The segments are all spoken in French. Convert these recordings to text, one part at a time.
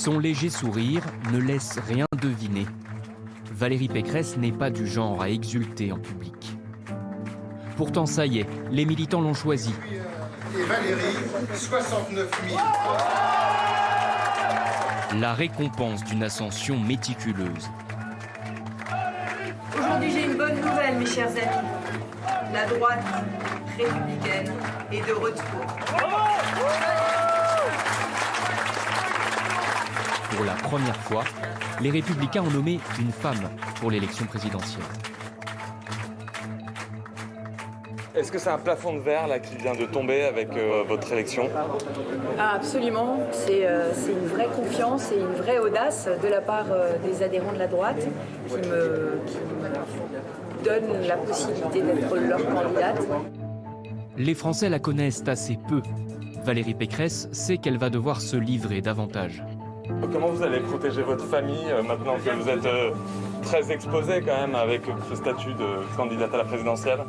Son léger sourire ne laisse rien deviner. Valérie Pécresse n'est pas du genre à exulter en public. Pourtant, ça y est, les militants l'ont choisie. Et Valérie, 69 000. La récompense d'une ascension méticuleuse. Aujourd'hui, j'ai une bonne nouvelle, mes chers amis. La droite républicaine est de retour. Pour la première fois, les Républicains ont nommé une femme pour l'élection présidentielle. Est-ce que c'est un plafond de verre là, qui vient de tomber avec votre élection? Ah, absolument. C'est une vraie confiance et une vraie audace de la part des adhérents de la droite qui me donnent la possibilité d'être leur candidate. Les Français la connaissent assez peu. Valérie Pécresse sait qu'elle va devoir se livrer davantage. Comment vous allez protéger votre famille maintenant que vous êtes très exposé quand même avec ce statut de candidate à la présidentielle?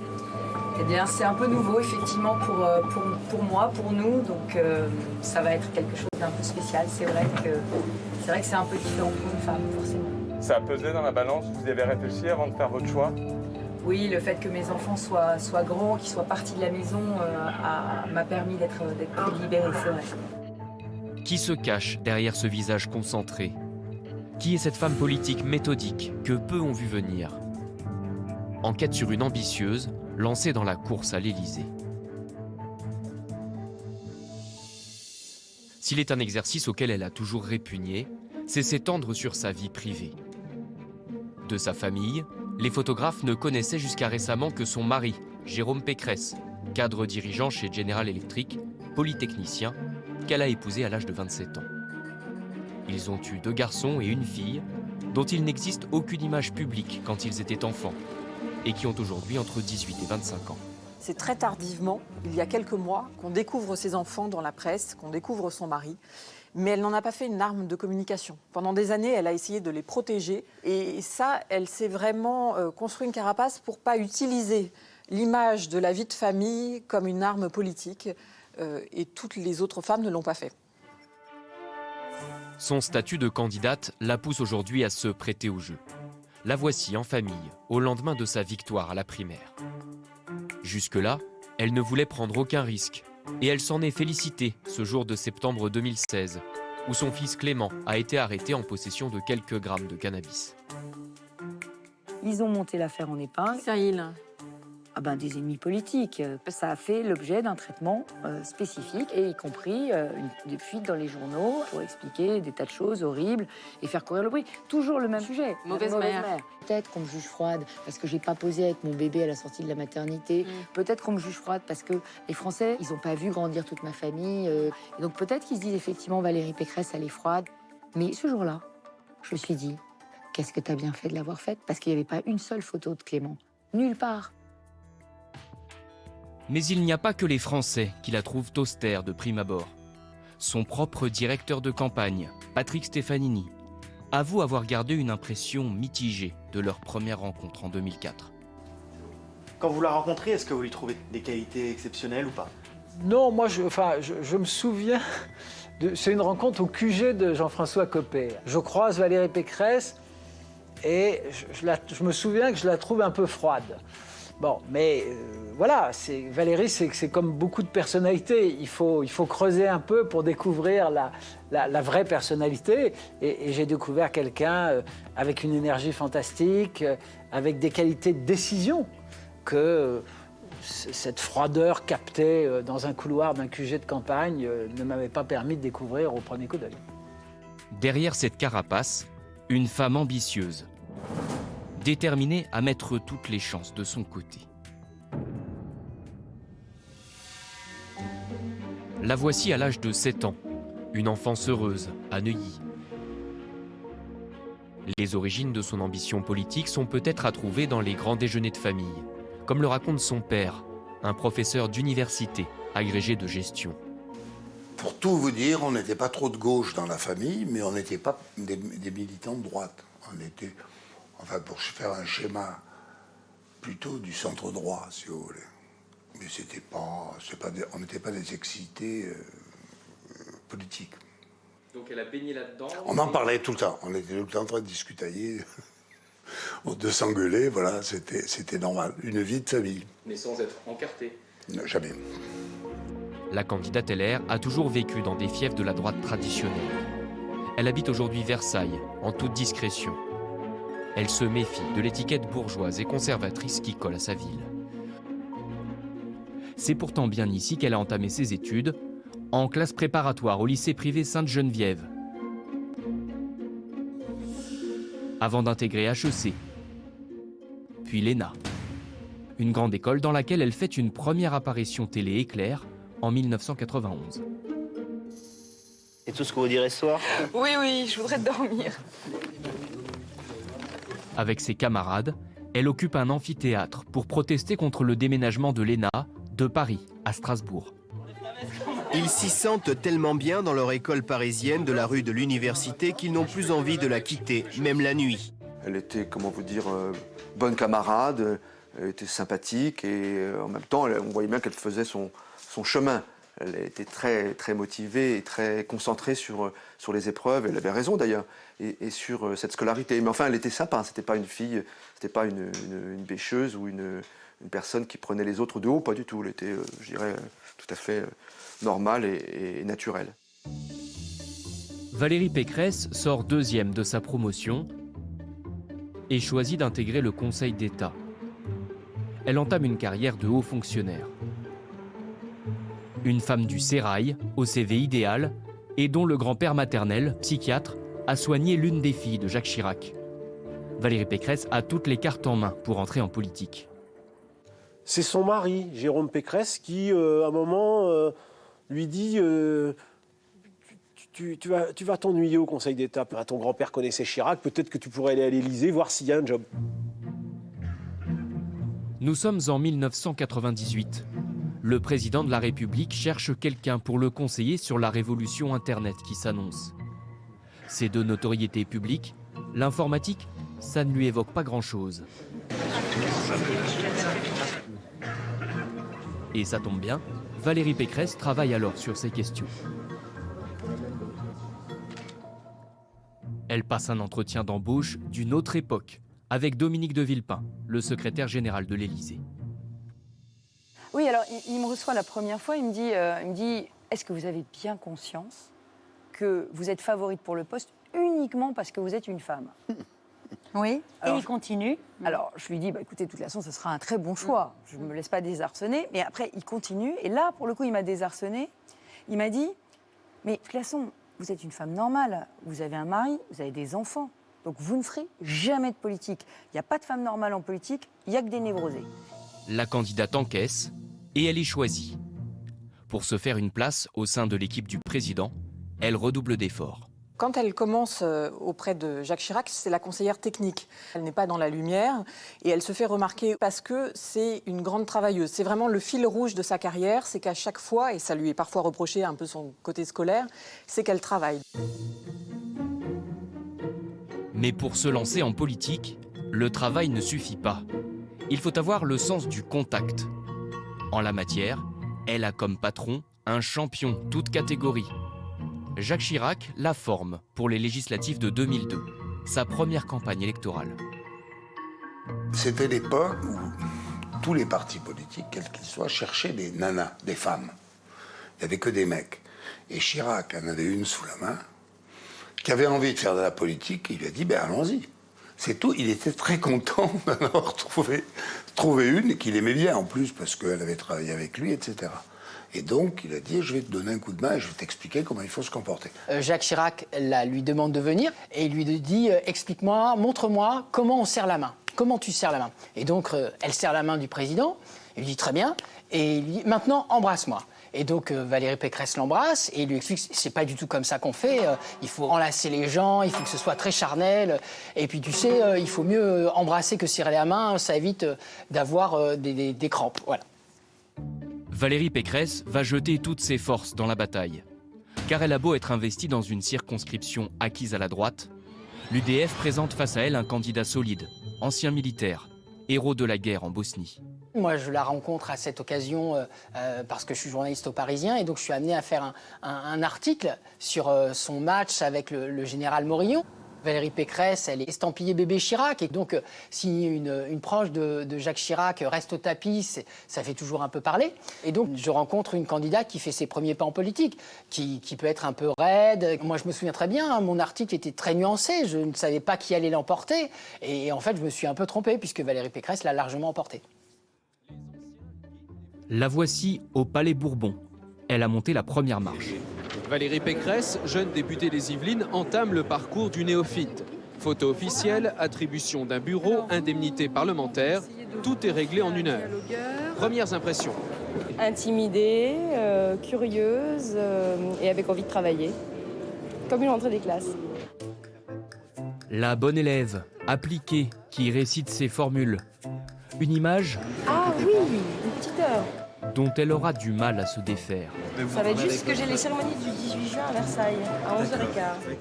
Eh bien, c'est un peu nouveau, effectivement, pour moi, pour nous. Donc, ça va être quelque chose d'un peu spécial. C'est vrai que c'est un peu différent pour une femme, forcément. Ça a pesé dans la balance? Vous y avez réfléchi avant de faire votre choix? Oui, le fait que mes enfants soient grands, qu'ils soient partis de la maison, m'a permis d'être plus libérée, c'est vrai. Qui se cache derrière ce visage concentré? Qui est cette femme politique méthodique que peu ont vu venir? Enquête sur une ambitieuse lancée dans la course à l'Élysée. S'il est un exercice auquel elle a toujours répugné, c'est s'étendre sur sa vie privée. De sa famille, les photographes ne connaissaient jusqu'à récemment que son mari, Jérôme Pécresse, cadre dirigeant chez General Electric, polytechnicien, qu'elle a épousé à l'âge de 27 ans. Ils ont eu 2 garçons et une fille, dont il n'existe aucune image publique quand ils étaient enfants, et qui ont aujourd'hui entre 18 et 25 ans. C'est très tardivement, il y a quelques mois, qu'on découvre ses enfants dans la presse, qu'on découvre son mari. Mais elle n'en a pas fait une arme de communication. Pendant des années, elle a essayé de les protéger. Et ça, elle s'est vraiment construit une carapace pour ne pas utiliser l'image de la vie de famille comme une arme politique. Et toutes les autres femmes ne l'ont pas fait. Son statut de candidate la pousse aujourd'hui à se prêter au jeu. La voici en famille, au lendemain de sa victoire à la primaire. Jusque-là, elle ne voulait prendre aucun risque. Et elle s'en est félicitée ce jour de septembre 2016, où son fils Clément a été arrêté en possession de quelques grammes de cannabis. Ils ont monté l'affaire en épingle. Cyril. Des ennemis politiques. Ça a fait l'objet d'un traitement spécifique, et y compris des fuites dans les journaux pour expliquer des tas de choses horribles et faire courir le bruit. Toujours le même sujet. Mauvaise mère. Peut-être qu'on me juge froide parce que j'ai pas posé avec mon bébé à la sortie de la maternité. Peut-être qu'on me juge froide parce que les Français, ils n'ont pas vu grandir toute ma famille. Et donc peut-être qu'ils se disent effectivement Valérie Pécresse, elle est froide. Mais ce jour-là, je me suis dit, qu'est-ce que t'as bien fait de l'avoir faite? Parce qu'il n'y avait pas une seule photo de Clément. Nulle part. Mais il n'y a pas que les Français qui la trouvent austère de prime abord. Son propre directeur de campagne, Patrick Stefanini, avoue avoir gardé une impression mitigée de leur première rencontre en 2004. Quand vous la rencontrez, est-ce que vous lui trouvez des qualités exceptionnelles ou pas? Non, moi, je me souviens, c'est une rencontre au QG de Jean-François Copé. Je croise Valérie Pécresse et je me souviens que je la trouve un peu froide. Bon, mais voilà, Valérie, c'est comme beaucoup de personnalités. Il faut creuser un peu pour découvrir la vraie personnalité. Et j'ai découvert quelqu'un avec une énergie fantastique, avec des qualités de décision que cette froideur captée dans un couloir d'un QG de campagne ne m'avait pas permis de découvrir au premier coup d'œil. Derrière cette carapace, une femme ambitieuse, déterminée à mettre toutes les chances de son côté. La voici à l'âge de 7 ans, une enfance heureuse à Neuilly. Les origines de son ambition politique sont peut-être à trouver dans les grands déjeuners de famille, comme le raconte son père, un professeur d'université agrégé de gestion. Pour tout vous dire, on n'était pas trop de gauche dans la famille, mais on n'était pas des militants de droite. On était, enfin, pour faire un schéma, plutôt du centre droit, si vous voulez. Mais on n'était pas des excités politiques. Donc elle a baigné là-dedans. On en parlait tout le temps. On était tout le temps en train de discutailler, de s'engueuler, voilà, c'était normal. Une vie de famille. Mais sans être encartée. Non, jamais. La candidate LR a toujours vécu dans des fiefs de la droite traditionnelle. Elle habite aujourd'hui Versailles, en toute discrétion. Elle se méfie de l'étiquette bourgeoise et conservatrice qui colle à sa ville. C'est pourtant bien ici qu'elle a entamé ses études, en classe préparatoire au lycée privé Sainte-Geneviève, avant d'intégrer HEC, puis l'ENA, une grande école dans laquelle elle fait une première apparition télé éclair en 1991. Et tout ce que vous direz ce soir? Oui, je voudrais dormir. Avec ses camarades, elle occupe un amphithéâtre pour protester contre le déménagement de l'ENA de Paris à Strasbourg. Ils s'y sentent tellement bien dans leur école parisienne de la rue de l'Université qu'ils n'ont plus envie de la quitter, même la nuit. Elle était, comment vous dire, bonne camarade, elle était sympathique et en même temps, on voyait bien qu'elle faisait son chemin. Elle était très, très motivée et très concentrée sur les épreuves. Elle avait raison d'ailleurs, et sur cette scolarité. Mais enfin, elle était sympa. C'était pas une fille, c'était pas une bêcheuse ou une personne qui prenait les autres de haut. Pas du tout. Elle était, je dirais, tout à fait normale et naturelle. Valérie Pécresse sort deuxième de sa promotion et choisit d'intégrer le Conseil d'État. Elle entame une carrière de haut fonctionnaire. Une femme du sérail, au CV idéal, et dont le grand-père maternel, psychiatre, a soigné l'une des filles de Jacques Chirac. Valérie Pécresse a toutes les cartes en main pour entrer en politique. C'est son mari, Jérôme Pécresse, qui, à un moment, lui dit tu vas t'ennuyer au Conseil d'État. Ton grand-père connaissait Chirac, peut-être que tu pourrais aller à l'Élysée, voir s'il y a un job. Nous sommes en 1998. Le président de la République cherche quelqu'un pour le conseiller sur la révolution Internet qui s'annonce. C'est de notoriété publique, l'informatique, ça ne lui évoque pas grand-chose. Et ça tombe bien, Valérie Pécresse travaille alors sur ces questions. Elle passe un entretien d'embauche d'une autre époque, avec Dominique de Villepin, le secrétaire général de l'Élysée. Oui, alors il me reçoit la première fois, il me dit est-ce que vous avez bien conscience que vous êtes favorite pour le poste uniquement parce que vous êtes une femme? Oui, alors, et il continue. Alors je lui dis écoutez, de toute façon, ce sera un très bon choix. Je ne me laisse pas désarçonner. Mais après, il continue. Et là, pour le coup, il m'a désarçonné. Il m'a dit mais de toute façon, vous êtes une femme normale. Vous avez un mari, vous avez des enfants. Donc vous ne ferez jamais de politique. Il n'y a pas de femme normale en politique, il n'y a que des névrosés. La candidate encaisse et elle est choisie. Pour se faire une place au sein de l'équipe du président, elle redouble d'efforts. Quand elle commence auprès de Jacques Chirac, c'est la conseillère technique. Elle n'est pas dans la lumière et elle se fait remarquer parce que c'est une grande travailleuse. C'est vraiment le fil rouge de sa carrière, c'est qu'à chaque fois, et ça lui est parfois reproché un peu son côté scolaire, c'est qu'elle travaille. Mais pour se lancer en politique, le travail ne suffit pas. Il faut avoir le sens du contact. En la matière, elle a comme patron un champion, toute catégorie. Jacques Chirac la forme pour les législatives de 2002, sa première campagne électorale. C'était l'époque où tous les partis politiques, quels qu'ils soient, cherchaient des nanas, des femmes. Il n'y avait que des mecs. Et Chirac en avait une sous la main, qui avait envie de faire de la politique, il lui a dit allons-y. C'est tout. Il était très content d'en avoir trouvé une et qu'il aimait bien en plus, parce qu'elle avait travaillé avec lui, etc. Et donc, il a dit, je vais te donner un coup de main et je vais t'expliquer comment il faut se comporter. Jacques Chirac lui demande de venir et il lui dit, explique-moi, montre-moi comment on serre la main. Comment tu serres la main? Et donc, elle serre la main du président, il lui dit très bien, et il lui dit, maintenant, embrasse-moi. Et donc, Valérie Pécresse l'embrasse et il lui explique, c'est pas du tout comme ça qu'on fait, il faut enlacer les gens, il faut que ce soit très charnel, et puis tu sais, il faut mieux embrasser que serrer la main, ça évite d'avoir des crampes, voilà. Valérie Pécresse va jeter toutes ses forces dans la bataille. Car elle a beau être investie dans une circonscription acquise à la droite, l'UDF présente face à elle un candidat solide, ancien militaire, héros de la guerre en Bosnie. Moi, je la rencontre à cette occasion parce que je suis journaliste au Parisien et donc je suis amené à faire un article sur son match avec le général Morillon. Valérie Pécresse, elle est estampillée bébé Chirac. Et donc, si une proche de Jacques Chirac reste au tapis, ça fait toujours un peu parler. Et donc, je rencontre une candidate qui fait ses premiers pas en politique, qui peut être un peu raide. Moi, je me souviens très bien, mon article était très nuancé. Je ne savais pas qui allait l'emporter. Et en fait, je me suis un peu trompé, puisque Valérie Pécresse l'a largement emporté. La voici au Palais Bourbon. Elle a monté la première marche. Valérie Pécresse, jeune députée des Yvelines, entame le parcours du néophyte. Photo officielle, attribution d'un bureau, indemnité parlementaire, tout est réglé en 1 heure. Premières impressions. Intimidée, curieuse et avec envie de travailler. Comme une rentrée des classes. La bonne élève, appliquée, qui récite ses formules. Une image Ah oui, une petite heure. dont elle aura du mal à se défaire. Ça va être juste que j'ai les cérémonies du 18 juin à Versailles, à 11h15.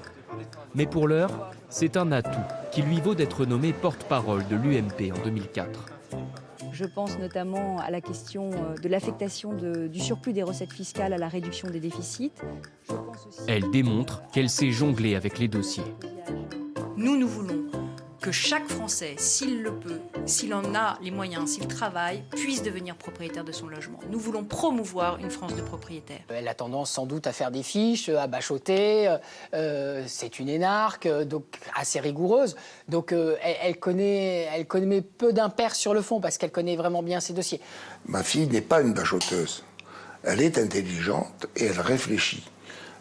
Mais pour l'heure, c'est un atout qui lui vaut d'être nommé porte-parole de l'UMP en 2004. Je pense notamment à la question de l'affectation du surplus des recettes fiscales à la réduction des déficits. Elle démontre qu'elle sait jongler avec les dossiers. Nous voulons que chaque Français, s'il le peut, s'il en a les moyens, s'il travaille, puisse devenir propriétaire de son logement. Nous voulons promouvoir une France de propriétaires. Elle a tendance sans doute à faire des fiches, à bachoter. C'est une énarque, donc assez rigoureuse. Donc elle connaît peu d'impairs sur le fond parce qu'elle connaît vraiment bien ses dossiers. Ma fille n'est pas une bachoteuse. Elle est intelligente et elle réfléchit.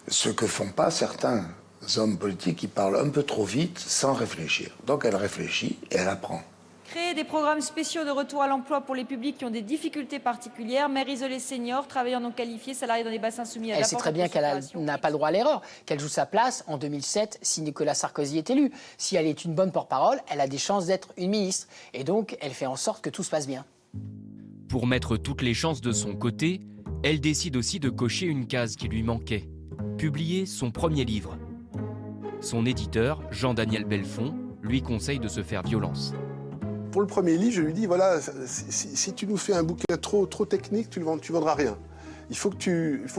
Ce que font pas certains hommes politiques qui parlent un peu trop vite sans réfléchir. Donc elle réfléchit et elle apprend. Créer des programmes spéciaux de retour à l'emploi pour les publics qui ont des difficultés particulières, mères isolées seniors, travailleurs non qualifiés, salariés dans des bassins soumis à Elle sait très bien qu'elle n'a pas le droit à l'erreur, qu'elle joue sa place en 2007 si Nicolas Sarkozy est élu. Si elle est une bonne porte-parole, elle a des chances d'être une ministre. Et donc, elle fait en sorte que tout se passe bien. Pour mettre toutes les chances de son côté, elle décide aussi de cocher une case qui lui manquait. Publier son premier livre. Son éditeur, Jean-Daniel Belfond, lui conseille de se faire violence. Pour le premier livre, je lui dis, voilà, si tu nous fais un bouquin trop technique, tu vendras rien. Il faut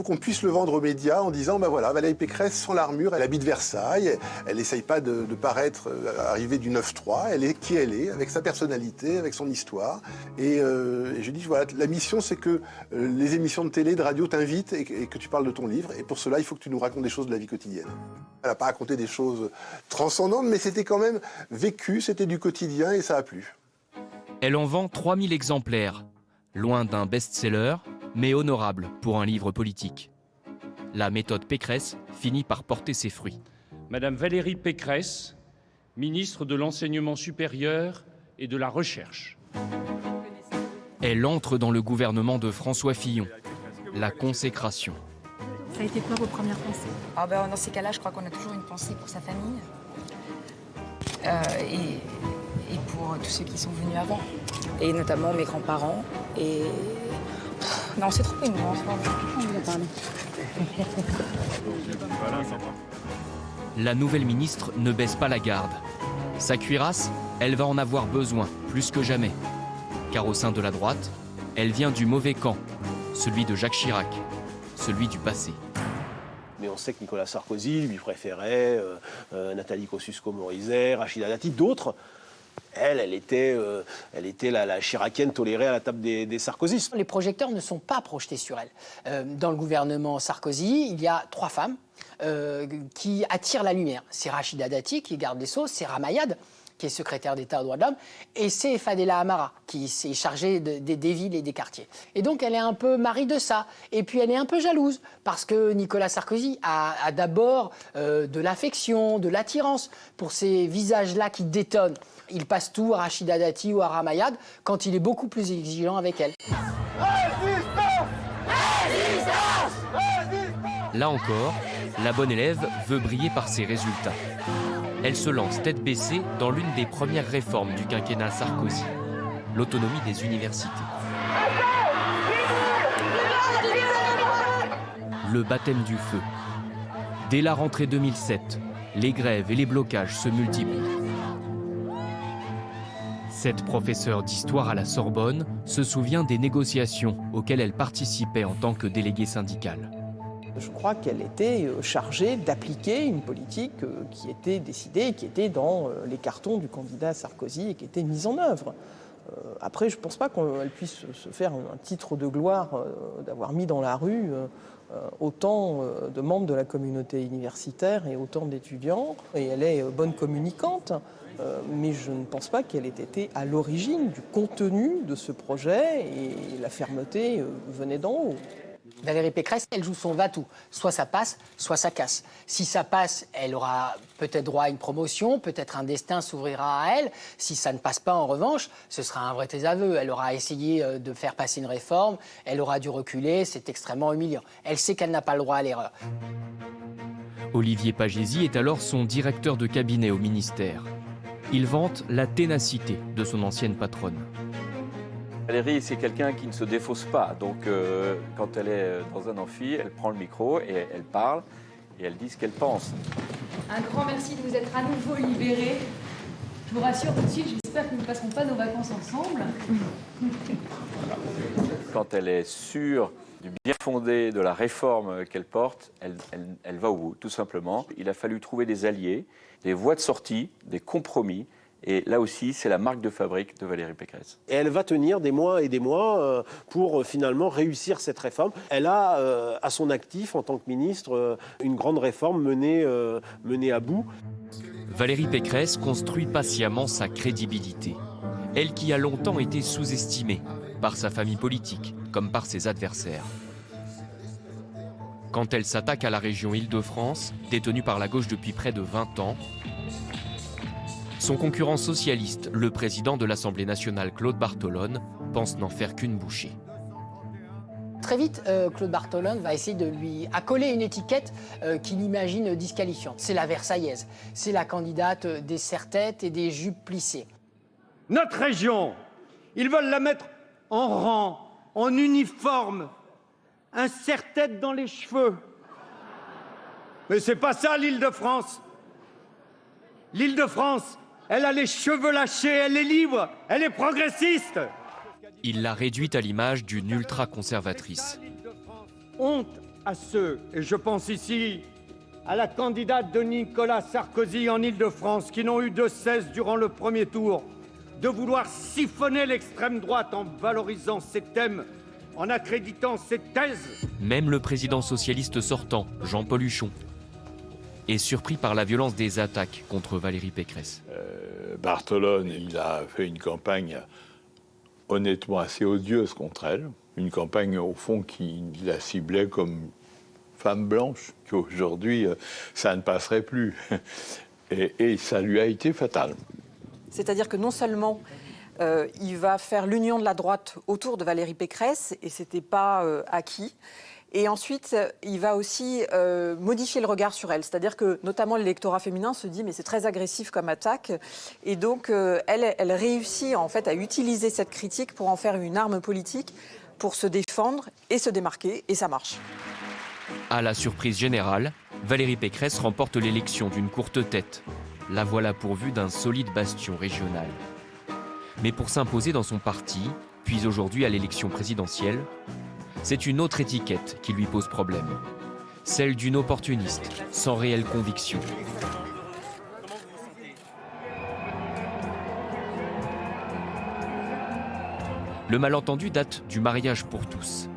qu'on puisse le vendre aux médias en disant, ben voilà, Valérie Pécresse, sans l'armure, elle habite Versailles, elle n'essaye pas de paraître arrivée du 9-3, elle est qui elle est, avec sa personnalité, avec son histoire. Et je dis, voilà, la mission, c'est que les émissions de télé, de radio t'invitent et que tu parles de ton livre. Et pour cela, il faut que tu nous racontes des choses de la vie quotidienne. Elle n'a pas raconté des choses transcendantes, mais c'était quand même vécu, c'était du quotidien et ça a plu. Elle en vend 3000 exemplaires, loin d'un best-seller, mais honorable pour un livre politique. La méthode Pécresse finit par porter ses fruits. Madame Valérie Pécresse, ministre de l'Enseignement supérieur et de la Recherche. Elle entre dans le gouvernement de François Fillon. La consécration. Ça a été quoi vos premières pensées? Dans ces cas-là, je crois qu'on a toujours une pensée pour sa famille. Et pour tous ceux qui sont venus avant. Et notamment mes grands-parents. Et... Non, c'est trop émouvant. La nouvelle ministre ne baisse pas la garde. Sa cuirasse, elle va en avoir besoin, plus que jamais. Car au sein de la droite, elle vient du mauvais camp, celui de Jacques Chirac, celui du passé. Mais on sait que Nicolas Sarkozy lui préférait Nathalie Kosciusko-Morizet, Rachida Dati, d'autres. Elle était la chiracienne tolérée à la table des Sarkozystes. Les projecteurs ne sont pas projetés sur elle. Dans le gouvernement Sarkozy, il y a 3 femmes qui attirent la lumière. C'est Rachida Dati, qui est garde des Sceaux, c'est Ramayad, qui est secrétaire d'État aux droits de l'homme, et c'est Fadela Amara, qui s'est chargée des villes et des quartiers. Et donc, elle est un peu mari de ça. Et puis, elle est un peu jalouse, parce que Nicolas Sarkozy a d'abord de l'affection, de l'attirance pour ces visages-là qui détonnent. Il passe tout à Rachida Dati ou à Ramayad quand il est beaucoup plus exigeant avec elle. Là encore, la bonne élève veut briller par ses résultats. Elle se lance tête baissée dans l'une des premières réformes du quinquennat Sarkozy, l'autonomie des universités. Le baptême du feu. Dès la rentrée 2007, les grèves et les blocages se multiplient. Cette professeure d'histoire à la Sorbonne se souvient des négociations auxquelles elle participait en tant que déléguée syndicale. Je crois qu'elle était chargée d'appliquer une politique qui était décidée, qui était dans les cartons du candidat Sarkozy et qui était mise en œuvre. Après, je ne pense pas qu'elle puisse se faire un titre de gloire d'avoir mis dans la rue autant de membres de la communauté universitaire et autant d'étudiants. Et elle est bonne communicante, mais je ne pense pas qu'elle ait été à l'origine du contenu de ce projet et la fermeté venait d'en haut. Valérie Pécresse, elle joue son va-tout. Soit ça passe, soit ça casse. Si ça passe, elle aura peut-être droit à une promotion, peut-être un destin s'ouvrira à elle. Si ça ne passe pas, en revanche, ce sera un vrai désaveu. Elle aura essayé de faire passer une réforme, elle aura dû reculer, c'est extrêmement humiliant. Elle sait qu'elle n'a pas le droit à l'erreur. Olivier Pagési est alors son directeur de cabinet au ministère. Il vante la ténacité de son ancienne patronne. Valérie, c'est quelqu'un qui ne se défausse pas. Donc, quand elle est dans un amphi, elle prend le micro et elle parle et elle dit ce qu'elle pense. Un grand merci de vous être à nouveau libérés. Je vous rassure tout de suite, j'espère que nous ne passerons pas nos vacances ensemble. Quand elle est sûre du bien fondé de la réforme qu'elle porte, elle va au bout, tout simplement. Il a fallu trouver des alliés, des voies de sortie, des compromis. Et là aussi, c'est la marque de fabrique de Valérie Pécresse. Et elle va tenir des mois et des mois pour finalement réussir cette réforme. Elle a à son actif, en tant que ministre, une grande réforme menée à bout. Valérie Pécresse construit patiemment sa crédibilité. Elle qui a longtemps été sous-estimée par sa famille politique comme par ses adversaires. Quand elle s'attaque à la région Île-de-France, détenue par la gauche depuis près de 20 ans, son concurrent socialiste, le président de l'Assemblée nationale Claude Bartolone, pense n'en faire qu'une bouchée. Très vite, Claude Bartolone va essayer de lui accoler une étiquette qu'il imagine disqualifiante. C'est la Versaillaise, c'est la candidate des serre-têtes et des jupes plissées. Notre région, ils veulent la mettre en rang, en uniforme, un serre-tête dans les cheveux. Mais c'est pas ça l'Île-de-France. L'Île-de-France, elle a les cheveux lâchés, elle est libre, elle est progressiste. Il l'a réduite à l'image d'une ultra-conservatrice. Honte à ceux, et je pense ici à la candidate de Nicolas Sarkozy en Île-de-France, qui n'ont eu de cesse durant le premier tour de vouloir siphonner l'extrême droite en valorisant ses thèmes, en accréditant ses thèses. Même le président socialiste sortant, Jean-Paul Huchon, est surpris par la violence des attaques contre Valérie Pécresse. Bartolone, il a fait une campagne honnêtement assez odieuse contre elle. Une campagne, au fond, qui la ciblait comme femme blanche, qu'aujourd'hui, ça ne passerait plus. Et ça lui a été fatal. C'est-à-dire que non seulement il va faire l'union de la droite autour de Valérie Pécresse, et ce n'était pas acquis, et ensuite, il va aussi modifier le regard sur elle. C'est-à-dire que, notamment, l'électorat féminin se dit « mais c'est très agressif comme attaque ». Et donc, elle réussit, en fait, à utiliser cette critique pour en faire une arme politique, pour se défendre et se démarquer, et ça marche. À la surprise générale, Valérie Pécresse remporte l'élection d'une courte tête. La voilà pourvue d'un solide bastion régional. Mais pour s'imposer dans son parti, puis aujourd'hui à l'élection présidentielle, c'est une autre étiquette qui lui pose problème. Celle d'une opportuniste, sans réelle conviction. Le malentendu date du mariage pour tous.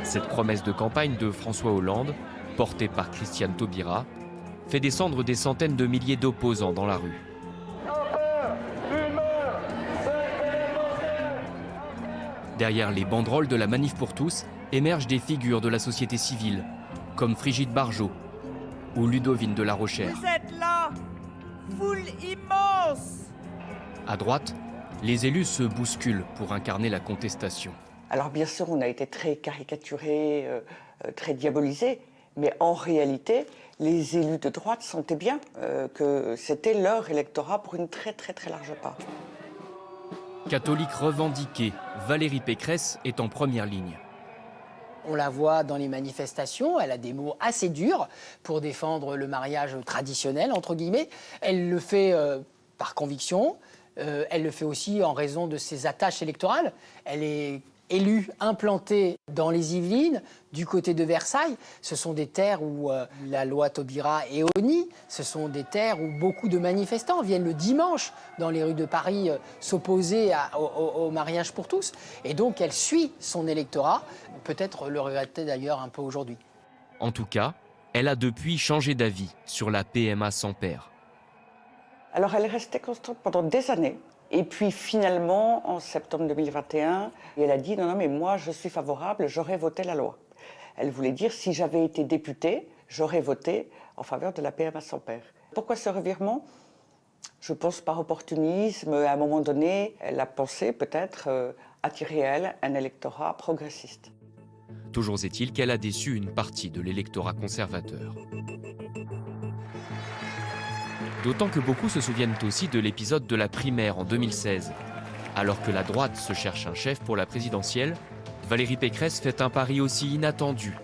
Cette promesse de campagne de François Hollande, portée par Christiane Taubira, fait descendre des centaines de milliers d'opposants dans la rue. Derrière les banderoles de la Manif pour tous émergent des figures de la société civile, comme Frigide Barjot ou Ludovine de la Rochère. Vous êtes là, foule immense. À droite, les élus se bousculent pour incarner la contestation. Alors bien sûr, on a été très caricaturés, très diabolisés, mais en réalité, les élus de droite sentaient bien que c'était leur électorat pour une très large part. Catholique revendiquée, Valérie Pécresse est en première ligne. On la voit dans les manifestations, elle a des mots assez durs pour défendre le mariage traditionnel, entre guillemets. Elle le fait par conviction, elle le fait aussi en raison de ses attaches électorales. Elle est élue, implantée dans les Yvelines, du côté de Versailles. Ce sont des terres où la loi Taubira est honnie. Ce sont des terres où beaucoup de manifestants viennent le dimanche dans les rues de Paris s'opposer au mariage pour tous. Et donc elle suit son électorat, peut-être le regrettait d'ailleurs un peu aujourd'hui. En tout cas, elle a depuis changé d'avis sur la PMA sans père. Alors elle est restée constante pendant des années. Et puis finalement, en septembre 2021, elle a dit non, mais moi je suis favorable, j'aurais voté la loi. Elle voulait dire si j'avais été députée, j'aurais voté en faveur de la PMA sans père. Pourquoi ce revirement? Je pense par opportunisme. À un moment donné, elle a pensé peut-être attirer elle un électorat progressiste. Toujours est-il qu'elle a déçu une partie de l'électorat conservateur. D'autant que beaucoup se souviennent aussi de l'épisode de la primaire en 2016. Alors que la droite se cherche un chef pour la présidentielle, Valérie Pécresse fait un pari aussi inattendu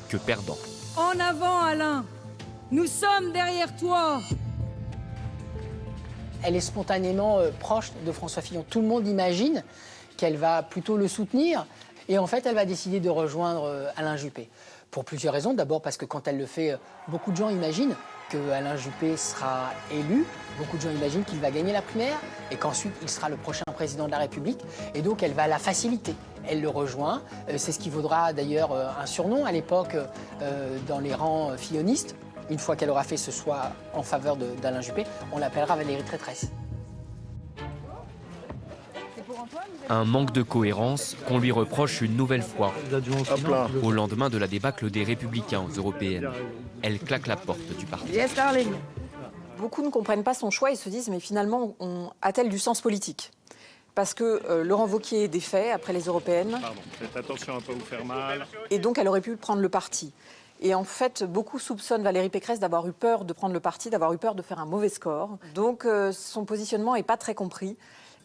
que perdant. En avant, Alain! Nous sommes derrière toi! Elle est spontanément proche de François Fillon. Tout le monde imagine qu'elle va plutôt le soutenir. Et en fait, elle va décider de rejoindre Alain Juppé. Pour plusieurs raisons. D'abord parce que quand elle le fait, beaucoup de gens imaginent que Alain Juppé sera élu. Beaucoup de gens imaginent qu'il va gagner la primaire et qu'ensuite il sera le prochain président de la République. Et donc elle va la faciliter. Elle le rejoint. C'est ce qui vaudra d'ailleurs un surnom à l'époque dans les rangs fillonistes. Une fois qu'elle aura fait ce choix en faveur d'Alain Juppé, on l'appellera Valérie Traîtresse. Un manque de cohérence qu'on lui reproche une nouvelle fois au lendemain de la débâcle des Républicains aux Européennes. Elle claque la porte du parti. Yes, darling. Beaucoup ne comprennent pas son choix et se disent mais finalement a-t-elle du sens politique? Parce que Laurent Wauquiez est défait après les Européennes. Pardon, faites attention à ne pas vous faire mal. Et donc elle aurait pu prendre le parti. Et en fait, beaucoup soupçonnent Valérie Pécresse d'avoir eu peur de prendre le parti, d'avoir eu peur de faire un mauvais score. Donc son positionnement n'est pas très compris.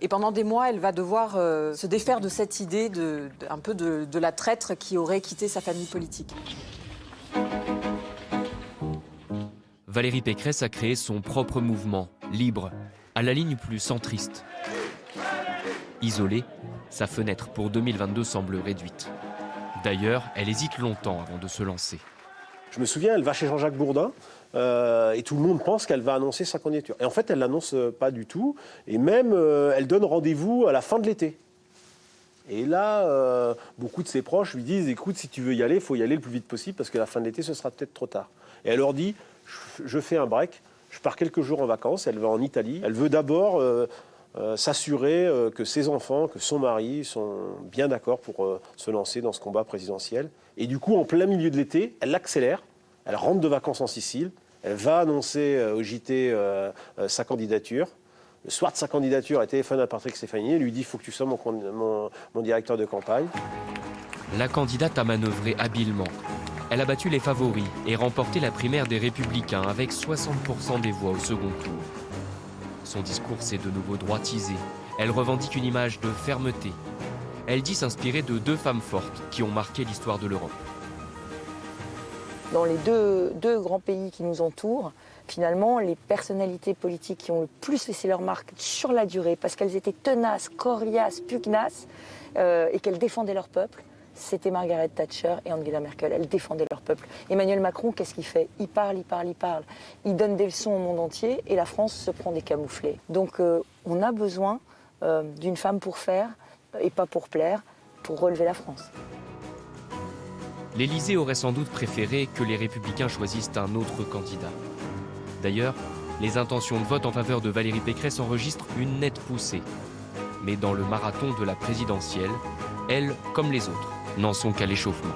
Et pendant des mois, elle va devoir se défaire de cette idée un peu de la traître qui aurait quitté sa famille politique. Valérie Pécresse a créé son propre mouvement, libre, à la ligne plus centriste. Isolée, sa fenêtre pour 2022 semble réduite. D'ailleurs, elle hésite longtemps avant de se lancer. Je me souviens, elle va chez Jean-Jacques Bourdin et tout le monde pense qu'elle va annoncer sa candidature. Et en fait, elle ne l'annonce pas du tout. Et même, elle donne rendez-vous à la fin de l'été. Et là, beaucoup de ses proches lui disent « Écoute, si tu veux y aller, il faut y aller le plus vite possible parce que la fin de l'été, ce sera peut-être trop tard. » Et elle leur dit « Je fais un break, je pars quelques jours en vacances. » Elle va en Italie. Elle veut d'abord s'assurer que ses enfants, que son mari sont bien d'accord pour se lancer dans ce combat présidentiel. Et du coup, en plein milieu de l'été, elle l'accélère. Elle rentre de vacances en Sicile. Elle va annoncer au JT sa candidature. Le soir de sa candidature, elle téléphone à Patrick Stéphanie et lui dit « Il faut que tu sois mon directeur de campagne. » La candidate a manœuvré habilement. Elle a battu les favoris et remporté la primaire des Républicains avec 60% des voix au second tour. Son discours s'est de nouveau droitisé. Elle revendique une image de fermeté. Elle dit s'inspirer de deux femmes fortes qui ont marqué l'histoire de l'Europe. Dans les deux grands pays qui nous entourent, finalement, les personnalités politiques qui ont le plus laissé leur marque sur la durée, parce qu'elles étaient tenaces, coriaces, pugnaces, et qu'elles défendaient leur peuple, c'était Margaret Thatcher et Angela Merkel. Elles défendaient leur peuple. Emmanuel Macron, qu'est-ce qu'il fait? Il parle, il parle, il parle. Il donne des leçons au monde entier et la France se prend des camouflés. Donc on a besoin d'une femme pour faire et pas pour plaire, pour relever la France. L'Élysée aurait sans doute préféré que les Républicains choisissent un autre candidat. D'ailleurs, les intentions de vote en faveur de Valérie Pécresse enregistrent une nette poussée. Mais dans le marathon de la présidentielle, elle, comme les autres, n'en sont qu'à l'échauffement.